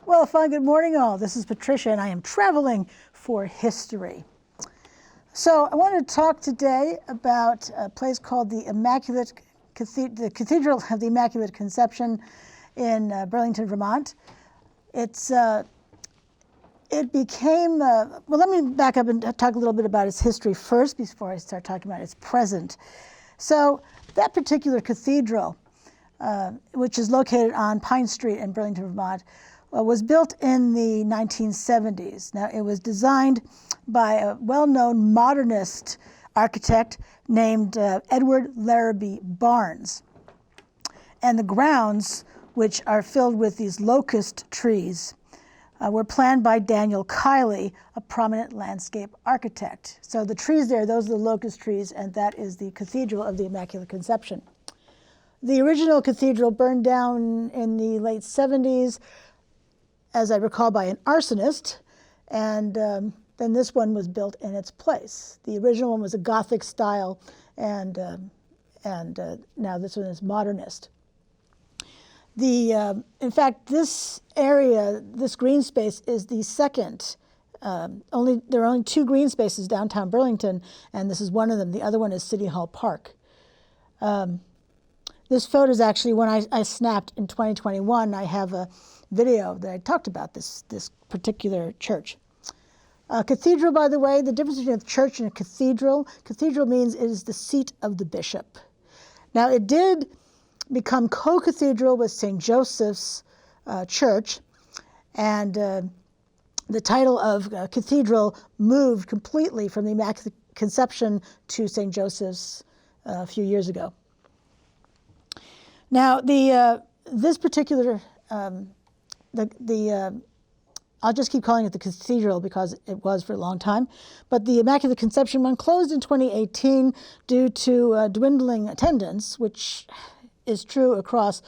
Well, fine, good morning all. This is Patricia and I am traveling for history. So I want to talk today about a place called the Cathedral of the Immaculate Conception in Burlington, Vermont. It became, well, let me back up and talk a little bit about its history first before I start talking about its present. So that particular cathedral, which is located on Pine Street in Burlington, Vermont, was built in the 1970s. Now, it was designed by a well-known modernist architect named Edward Larrabee Barnes. And the grounds, which are filled with these locust trees, were planned by Daniel Kiley, a prominent landscape architect. So the trees there, those are the locust trees, and that is the Cathedral of the Immaculate Conception. The original cathedral burned down in the late 70s, as I recall, by an arsonist, and then this one was built in its place. The original one was a Gothic style, and now this one is modernist. In fact, this area, this green space, is the second. There are only two green spaces downtown Burlington, and this is one of them. The other one is City Hall Park. This photo is actually one I snapped in 2021. I have a video that I talked about this particular church. Cathedral, by the way, the difference between a church and a cathedral means it is the seat of the bishop. Now, it did become co-cathedral with St. Joseph's Church, and the title of cathedral moved completely from the Immaculate Conception to St. Joseph's a few years ago. Now, this particular I'll just keep calling it the cathedral because it was for a long time, but the Immaculate Conception one closed in 2018 due to dwindling attendance, which is true across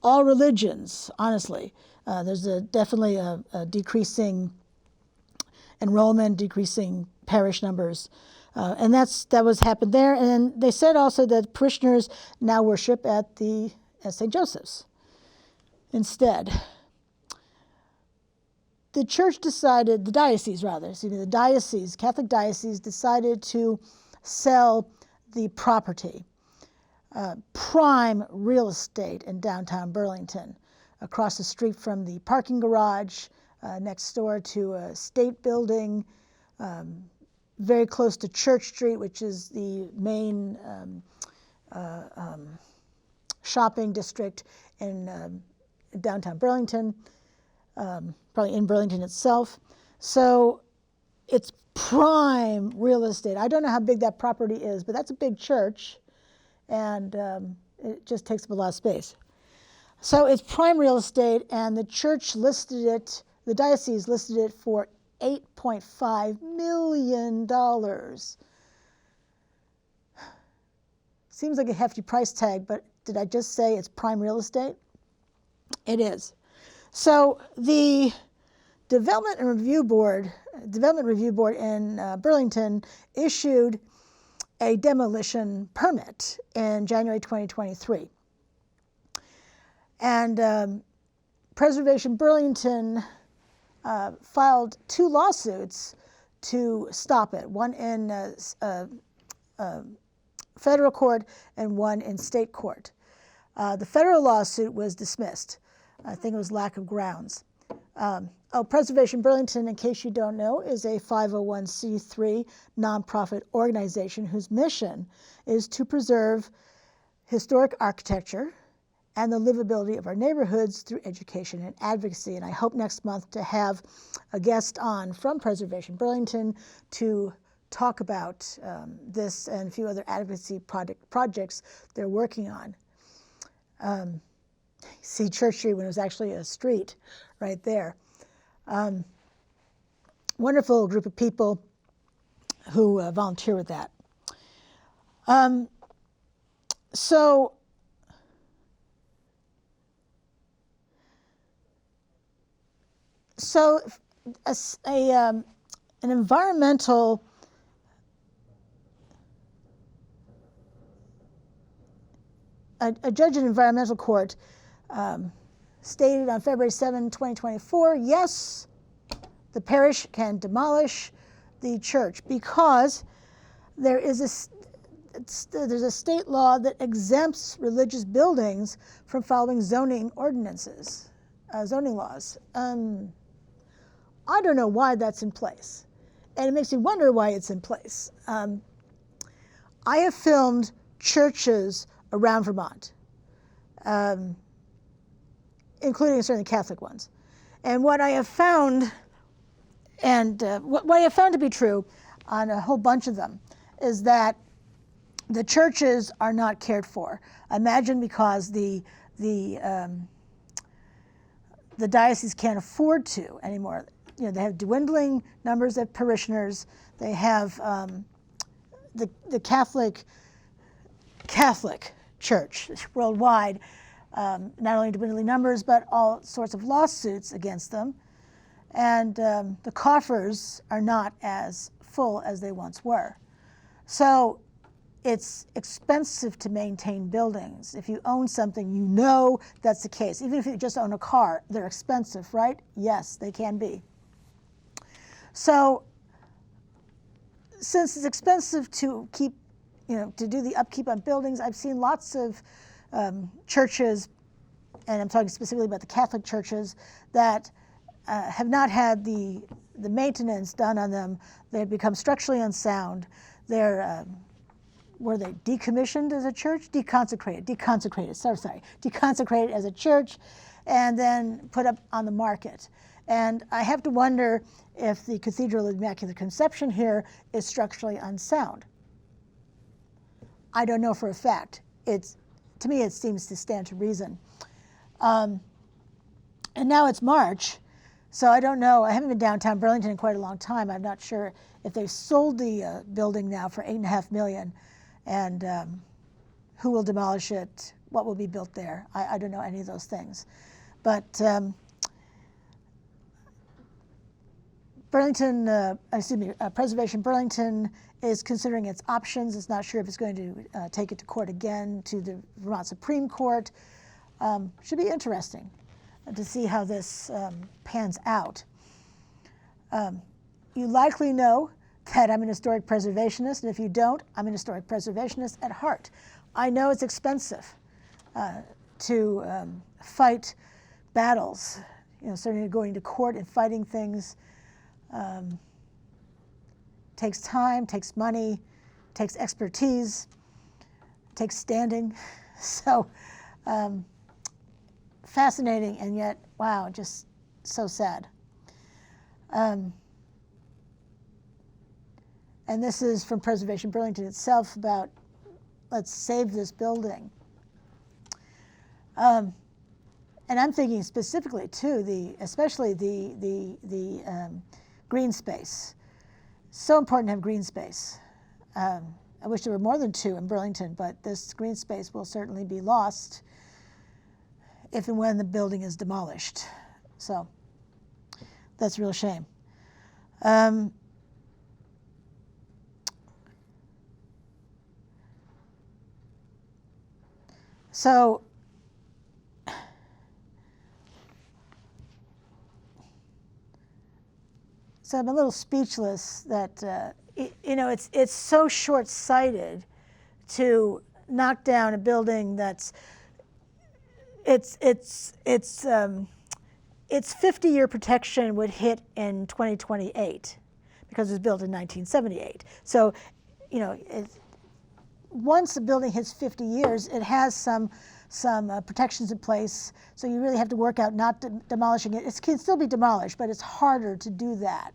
all religions, honestly. There's definitely a decreasing enrollment, decreasing parish numbers, and that was happened there. And they said also that parishioners now worship at St. Joseph's instead. The church decided, the Catholic diocese decided to sell the property, prime real estate in downtown Burlington, across the street from the parking garage, next door to a state building, very close to Church Street, which is the main shopping district in downtown Burlington. Probably in Burlington itself. So it's prime real estate. I don't know how big that property is, but that's a big church, and it just takes up a lot of space. So it's prime real estate, and the church listed it, the diocese listed it for $8.5 million. Seems like a hefty price tag, but did I just say it's prime real estate? It is. So the Development Review Board in Burlington issued a demolition permit in January 2023. And Preservation Burlington filed two lawsuits to stop it, one in federal court and one in state court. The federal lawsuit was dismissed. I think it was lack of grounds. Preservation Burlington, in case you don't know, is a 501c3 nonprofit organization whose mission is to preserve historic architecture and the livability of our neighborhoods through education and advocacy. And I hope next month to have a guest on from Preservation Burlington to talk about this and a few other advocacy projects they're working on. See Church Street when it was actually a street right there. Wonderful group of people who volunteer with that. So an environmental a judge in environmental court stated on February 7, 2024, yes, the parish can demolish the church because there's a state law that exempts religious buildings from following zoning ordinances, zoning laws. I don't know why that's in place, and it makes me wonder why it's in place. I have filmed churches around Vermont, including certainly Catholic ones, and what I have found, what I have found to be true on a whole bunch of them, is that the churches are not cared for. Imagine because the diocese can't afford to anymore. You know, they have dwindling numbers of parishioners. They have the Catholic Church worldwide, not only dwindling numbers, but all sorts of lawsuits against them. And the coffers are not as full as they once were. So it's expensive to maintain buildings. If you own something, you know that's the case. Even if you just own a car, they're expensive, right? Yes, they can be. So since it's expensive to keep, to do the upkeep on buildings, I've seen lots of churches, and I'm talking specifically about the Catholic churches, that have not had the maintenance done on them. They've become structurally unsound. Were they decommissioned as a church? Deconsecrated as a church, and then put up on the market. And I have to wonder if the Cathedral of the Immaculate Conception here is structurally unsound. I don't know for a fact. To me, it seems to stand to reason. And now it's March, so I don't know. I haven't been downtown Burlington in quite a long time. I'm not sure if they've sold the building now for $8.5 million, and who will demolish it, what will be built there. I don't know any of those things. But Preservation Burlington is considering its options. It's not sure if it's going to take it to court again, to the Vermont Supreme Court. Should be interesting to see how this pans out. You likely know that I'm an historic preservationist, and if you don't, I'm an historic preservationist at heart. I know it's expensive to fight battles, certainly going to court and fighting things. Takes time, takes money, takes expertise, takes standing. So fascinating, and yet, wow, just so sad. And this is from Preservation Burlington itself about, let's save this building. And I'm thinking specifically too, especially the green space. So important to have green space. I wish there were more than 2 in Burlington, but this green space will certainly be lost if and when the building is demolished. So that's a real shame. So I'm a little speechless that it's so short-sighted to knock down a building that's its 50-year protection would hit in 2028 because it was built in 1978. So once a building hits 50 years, it has some protections in place. So you really have to work out not demolishing it. It can still be demolished, but it's harder to do that.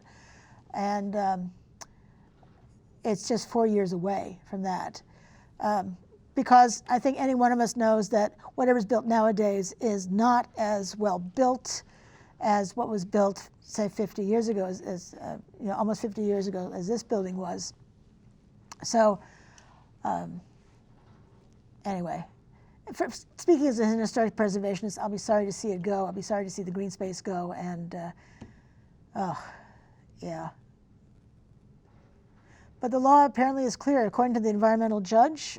And it's just 4 years away from that. Because I think any one of us knows that whatever's built nowadays is not as well built as what was built, say, 50 years ago, almost 50 years ago as this building was. So anyway, speaking as an historic preservationist, I'll be sorry to see it go. I'll be sorry to see the green space go, and yeah. But the law apparently is clear. According to the environmental judge,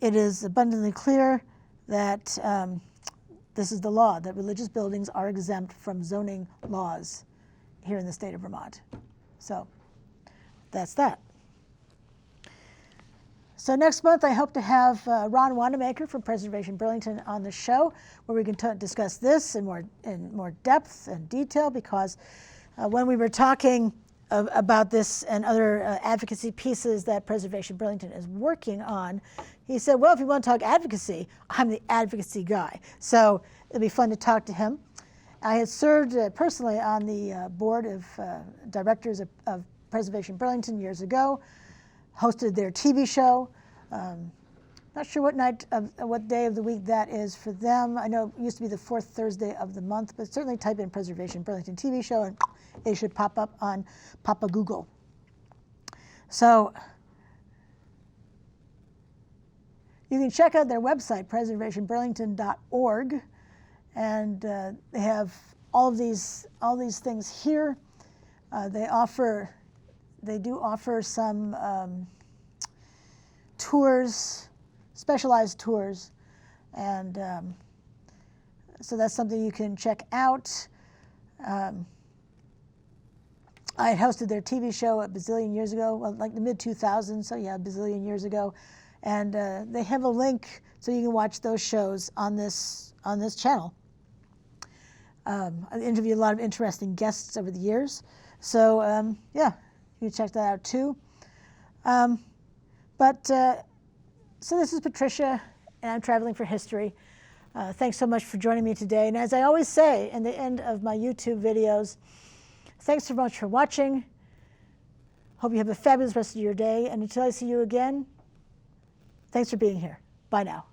it is abundantly clear that this is the law, that religious buildings are exempt from zoning laws here in the state of Vermont. So that's that. So next month, I hope to have Ron Wanamaker from Preservation Burlington on the show, where we can discuss this in more depth and detail, because when we were talking about this and other advocacy pieces that Preservation Burlington is working on, he said, well, if you want to talk advocacy, I'm the advocacy guy. So it'll be fun to talk to him. I had served personally on the board of directors of Preservation Burlington years ago, hosted their TV show. Not sure what day of the week that is for them. I know it used to be the fourth Thursday of the month, but certainly type in Preservation Burlington TV show and it should pop up on Papa Google. So you can check out their website, preservationburlington.org, and they have all these things here. They do offer some tours, specialized tours, and so that's something you can check out. I had hosted their TV show a bazillion years ago, well, like the mid-2000s, so yeah, a bazillion years ago, and they have a link so you can watch those shows on this channel. I interviewed a lot of interesting guests over the years, so yeah, you can check that out too. So this is Patricia, and I'm Traveling for History. Thanks so much for joining me today. And as I always say in the end of my YouTube videos, thanks so much for watching. Hope you have a fabulous rest of your day. And until I see you again, thanks for being here. Bye now.